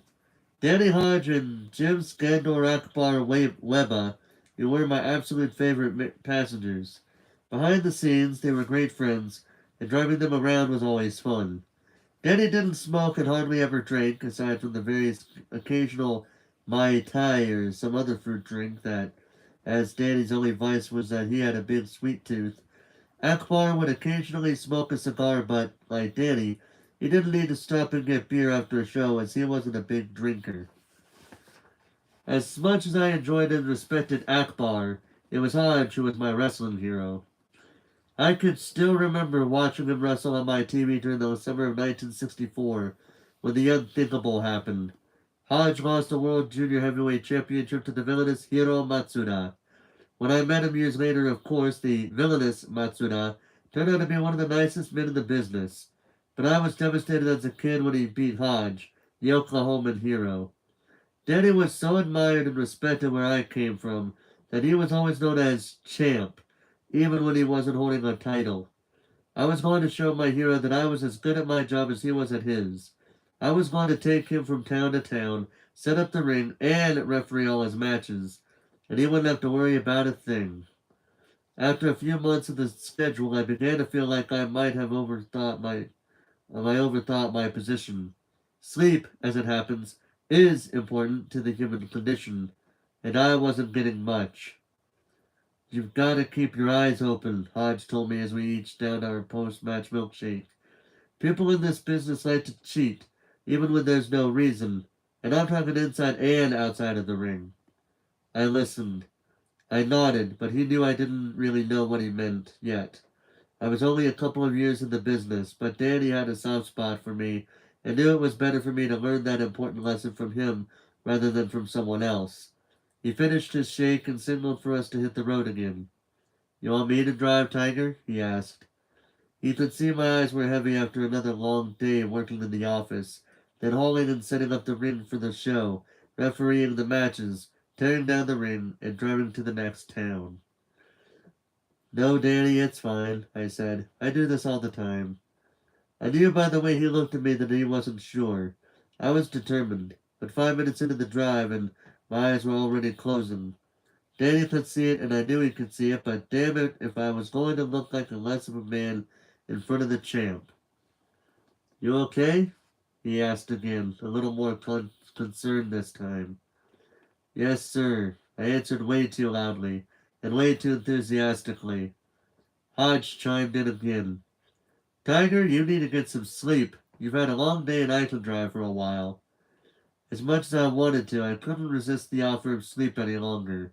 Danny Hodge and Jim Skandor Akbar Weba were my absolute favorite passengers. Behind the scenes, they were great friends, and driving them around was always fun. Danny didn't smoke and hardly ever drank, aside from the various occasional Mai Tai or some other fruit drink that, as Danny's only vice was that he had a big sweet tooth. Akbar would occasionally smoke a cigar, but, like Danny, he didn't need to stop and get beer after a show as he wasn't a big drinker. As much as I enjoyed and respected Akbar, it was Hodge who was my wrestling hero. I could still remember watching him wrestle on my TV during the summer of 1964 when the unthinkable happened. Hodge lost the World Junior Heavyweight Championship to the villainous Hiro Matsuda. When I met him years later, of course, the villainous Matsuda turned out to be one of the nicest men in the business. But I was devastated as a kid when he beat Hodge, the Oklahoman hero. Danny was so admired and respected where I came from that he was always known as Champ, even when he wasn't holding a title. I was going to show my hero that I was as good at my job as he was at his. I was going to take him from town to town, set up the ring, and referee all his matches, and he wouldn't have to worry about a thing. After a few months of the schedule, I began to feel like I might have overthought my position. Sleep, as it happens, is important to the human condition, and I wasn't getting much. You've got to keep your eyes open, Hodge told me as we each downed our post-match milkshake. People in this business like to cheat, even when there's no reason, and I'm talking inside and outside of the ring. I listened. I nodded, but he knew I didn't really know what he meant yet. I was only a couple of years in the business, but Danny had a soft spot for me and knew it was better for me to learn that important lesson from him rather than from someone else. He finished his shake and signaled for us to hit the road again. You want me to drive, Tiger? He asked. He could see my eyes were heavy after another long day working in the office, then hauling and setting up the ring for the show, refereeing the matches, tearing down the ring, and driving to the next town. No, Danny, it's fine, I said. I do this all the time. I knew by the way he looked at me that he wasn't sure. I was determined, but 5 minutes into the drive and my eyes were already closing. Danny could see it and I knew he could see it, but damn it if I was going to look like a less of a man in front of the champ. You okay? He asked again, a little more concerned this time. Yes, sir, I answered way too loudly and way too enthusiastically. Hodge chimed in again. Tiger, you need to get some sleep. You've had a long day and I can drive for a while. As much as I wanted to, I couldn't resist the offer of sleep any longer.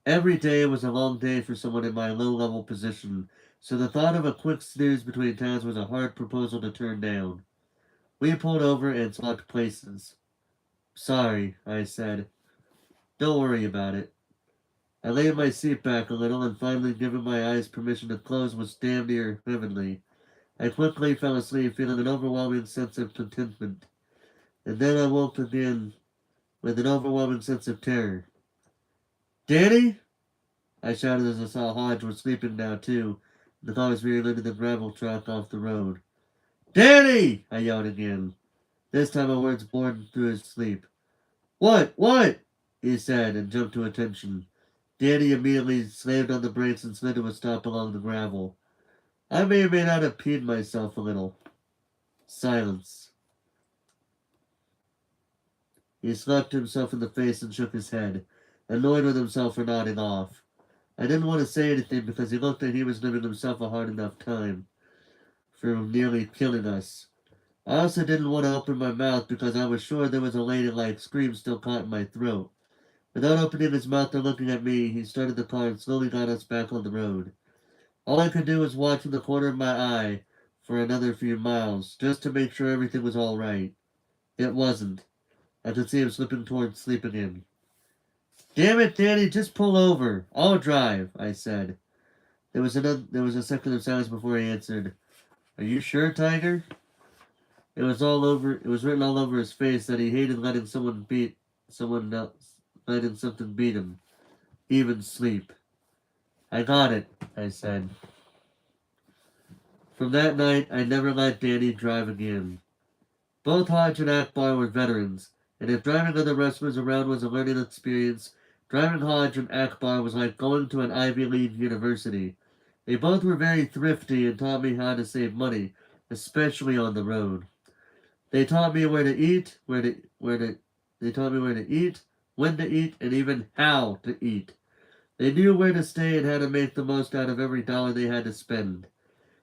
Every day was a long day for someone in my low-level position, so the thought of a quick snooze between times was a hard proposal to turn down. We pulled over and swapped places. Sorry, I said. Don't worry about it. I laid my seat back a little and finally giving my eyes permission to close was damn near heavenly. I quickly fell asleep feeling an overwhelming sense of contentment. And then I woke again with an overwhelming sense of terror. Danny? I shouted as I saw Hodge was sleeping now too. The car was veering into the gravel track off the road. Danny! I yelled again. This time my words bored through his sleep. What? What? He said and jumped to attention. Danny immediately slammed on the brakes and slid to a stop along the gravel. I may or may not have peed myself a little. Silence. He slapped himself in the face and shook his head, annoyed with himself for nodding off. I didn't want to say anything because he looked like he was giving himself a hard enough time for nearly killing us. I also didn't want to open my mouth because I was sure there was a ladylike scream still caught in my throat. Without opening his mouth or looking at me, he started the car and slowly got us back on the road. All I could do was watch from the corner of my eye for another few miles, just to make sure everything was all right. It wasn't. I could see him slipping towards sleep again. Damn it, Danny, just pull over. I'll drive, I said. There was a second of silence before he answered. Are you sure, Tiger? It was written all over his face that he hated letting someone else, letting something beat him. Even sleep. I got it, I said. From that night, I never let Danny drive again. Both Hodge and Akbar were veterans, and if driving other wrestlers around was a learning experience, driving Hodge and Akbar was like going to an Ivy League university. They both were very thrifty and taught me how to save money, especially on the road. They taught me where to eat, they taught me where to eat, when to eat, and even how to eat. They knew where to stay and how to make the most out of every dollar they had to spend.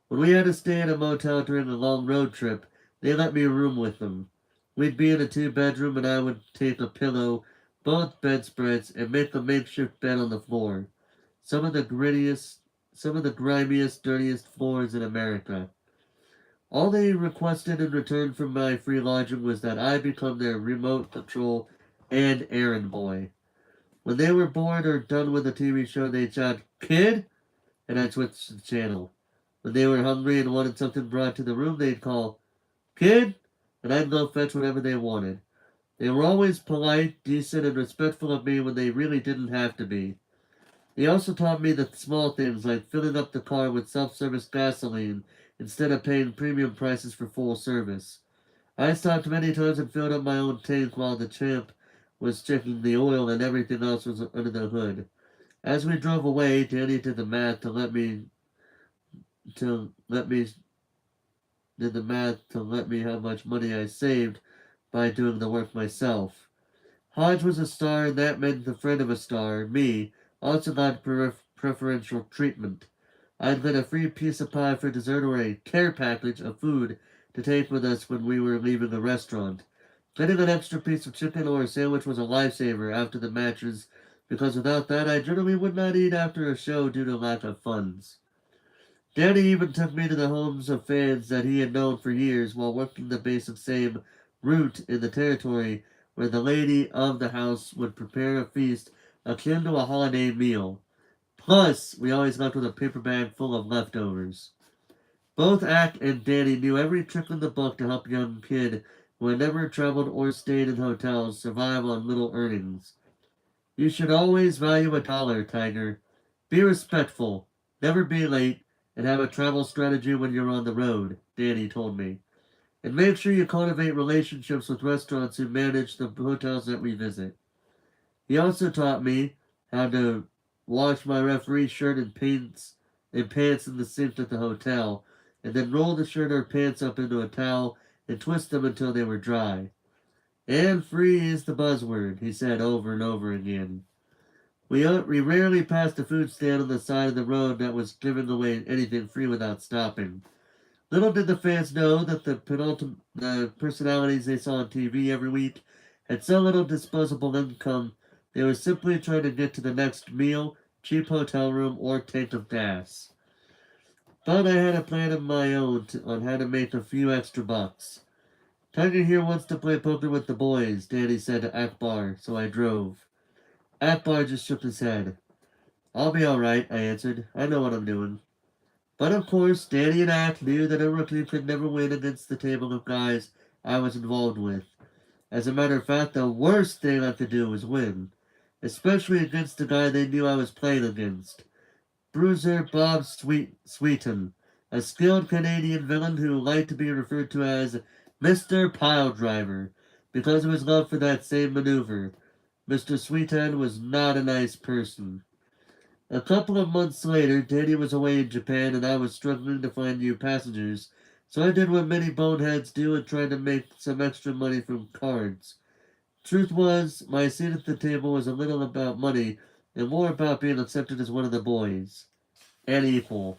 When we had to stay in a motel during a long road trip, they let me room with them. We'd be in a two-bedroom and I would take a pillow, both bedspreads, and make a makeshift bed on the floor. Some of the grimiest, dirtiest floors in America. All they requested in return for my free lodging was that I become their remote control and errand boy. When they were bored or done with a TV show, they'd shout, "Kid!" and I'd switch the channel. When they were hungry and wanted something brought to the room, they'd call, "Kid!" and I'd go fetch whatever they wanted. They were always polite, decent, and respectful of me when they really didn't have to be. They also taught me the small things like filling up the car with self-service gasoline instead of paying premium prices for full service. I stopped many times and filled up my own tank while the champ was checking the oil and everything else was under the hood. As we drove away, Danny did the math to let me how much money I saved by doing the work myself. Hodge was a star, and that meant the friend of a star, me, also got preferential treatment. I'd get a free piece of pie for dessert or a care package of food to take with us when we were leaving the restaurant. Getting an extra piece of chicken or a sandwich was a lifesaver after the matches, because without that I generally would not eat after a show due to lack of funds. Danny even took me to the homes of fans that he had known for years while working the basic same route in the territory where the lady of the house would prepare a feast akin to a holiday meal. Plus, we always left with a paper bag full of leftovers. Both Ack and Danny knew every trick in the book to help a young kid who had never traveled or stayed in hotels survive on little earnings. You should always value a dollar, Tiger. Be respectful, never be late, and have a travel strategy when you're on the road, Danny told me. And make sure you cultivate relationships with restaurants who manage the hotels that we visit. He also taught me how to wash my referee shirt and pants in the sink at the hotel, and then roll the shirt or pants up into a towel and twist them until they were dry. And free is the buzzword, he said over and over again. We rarely passed a food stand on the side of the road that was giving away anything free without stopping. Little did the fans know that the personalities they saw on TV every week had so little disposable income they were simply trying to get to the next meal, cheap hotel room, or tank of gas. But I had a plan of my own on how to make a few extra bucks. Tiger here wants to play poker with the boys, Danny said to Akbar, so I drove. Akbar just shook his head. I'll be alright, I answered. I know what I'm doing. But of course, Danny and Ak knew that a rookie could never win against the table of guys I was involved with. As a matter of fact, the worst thing I could do was win. especially against the guy they knew I was playing against. Bruiser Bob Sweeton, a skilled Canadian villain who liked to be referred to as Mr. Piledriver because of his love for that same maneuver. Mr. Sweeton was not a nice person. A couple of months later, Danny was away in Japan and I was struggling to find new passengers, so I did what many boneheads do and tried to make some extra money from cards. Truth was, my seat at the table was a little about money and more about being accepted as one of the boys. And equal.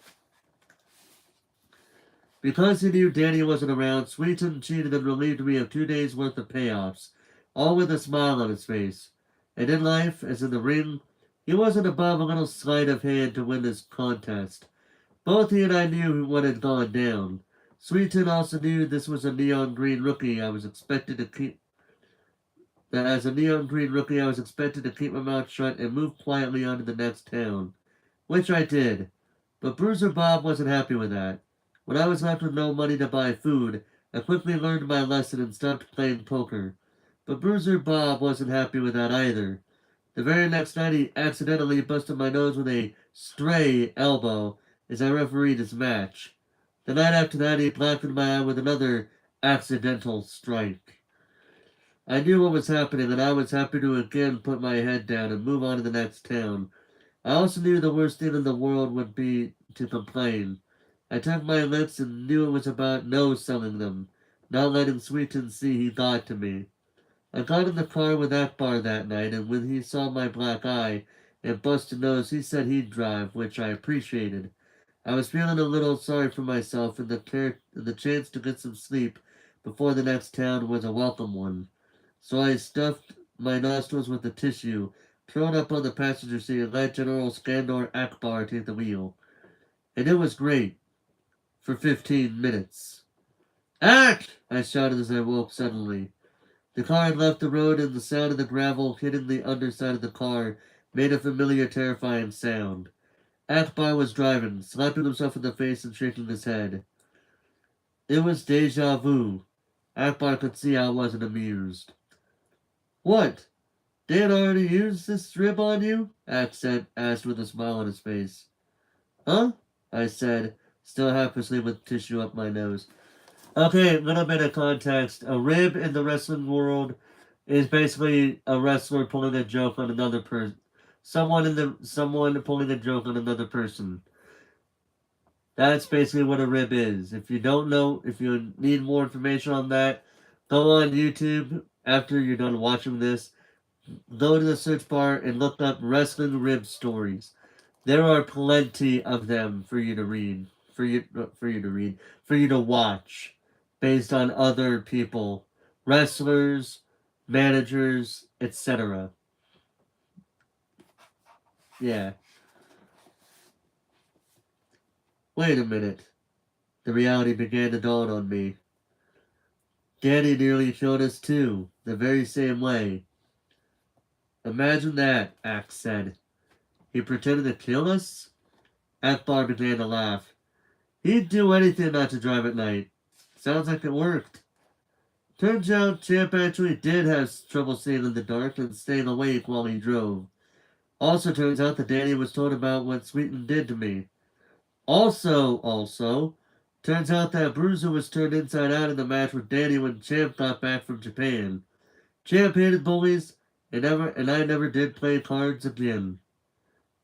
Because he knew Danny wasn't around, Sweeton cheated and relieved me of 2 days' worth of payoffs, all with a smile on his face. And in life, as in the ring, he wasn't above a little sleight of hand to win this contest. Both he and I knew what had gone down. Sweeton also knew this was a neon green rookie I was expected to keep. That as a neon green rookie, I was expected to keep my mouth shut and move quietly on to the next town, which I did. But Bruiser Bob wasn't happy with that. When I was left with no money to buy food, I quickly learned my lesson and stopped playing poker. But Bruiser Bob wasn't happy with that either. The very next night, he accidentally busted my nose with a stray elbow as I refereed his match. The night after that, he blackened my eye with another accidental strike. I knew what was happening, and I was happy to again put my head down and move on to the next town. I also knew the worst thing in the world would be to complain. I took my lips and knew it was about no selling them, not letting Sweeton see he got to me. I got in the car with Akbar that night, and when he saw my black eye and busted nose, he said he'd drive, which I appreciated. I was feeling a little sorry for myself, and the chance to get some sleep before the next town was a welcome one. So I stuffed my nostrils with a tissue, curled up on the passenger seat, and let General Skandor Akbar take the wheel. And it was great. For 15 minutes. Act! I shouted as I woke suddenly. The car had left the road, and the sound of the gravel hitting the underside of the car made a familiar, terrifying sound. Akbar was driving, slapping himself in the face and shaking his head. It was deja vu. Akbar could see I wasn't amused. What? Dan already used this rib on you? asked with a smile on his face. Huh? I said, still half asleep with tissue up my nose. Okay, a little bit of context. A rib in the wrestling world is basically a wrestler pulling a joke on another person. Someone pulling a joke on another person. That's basically what a rib is. If you don't know, if you need more information on that, go on YouTube after you're done watching this. Go to the search bar and look up wrestling rib stories. There are plenty of them for you to read, for you to watch, based on other people, wrestlers, managers, etc. Yeah. Wait a minute. The reality began to dawn on me. Danny nearly killed us too, the very same way. Imagine that, Axe said. He pretended to kill us? Akbar began to laugh. He'd do anything not to drive at night. Sounds like it worked. Turns out Champ actually did have trouble seeing in the dark and staying awake while he drove. Also turns out that Danny was told about what Sweeten did to me. Also, turns out that Bruiser was turned inside out in the match with Danny when Champ got back from Japan. Champ hated bullies, and I never did play cards again.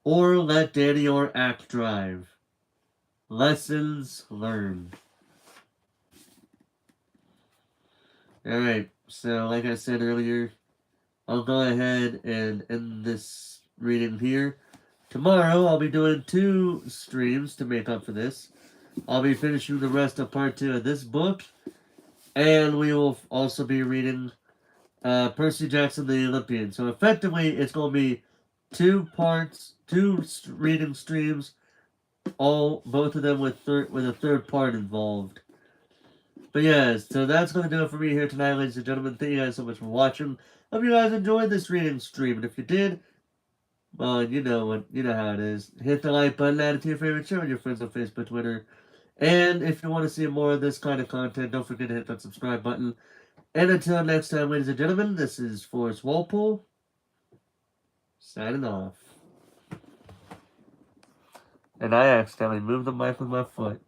Or let Danny or Act drive. Lessons learned. Alright, so like I said earlier, I'll go ahead and end this reading here. Tomorrow I'll be doing 2 streams to make up for this. I'll be finishing the rest of part 2 of this book, and we will also be reading Percy Jackson the Olympian. So effectively, it's going to be 2 parts, 2 reading streams, both of them with a third part involved. But yeah, so that's going to do it for me here tonight, ladies and gentlemen. Thank you guys so much for watching. Hope you guys enjoyed this reading stream, and if you did, well, you know how it is. Hit the like button, add it to your favorite show with your friends on Facebook, Twitter. And if you want to see more of this kind of content, don't forget to hit that subscribe button. And until next time, ladies and gentlemen, this is Forrest Walpole. signing off. And I accidentally moved the mic with my foot.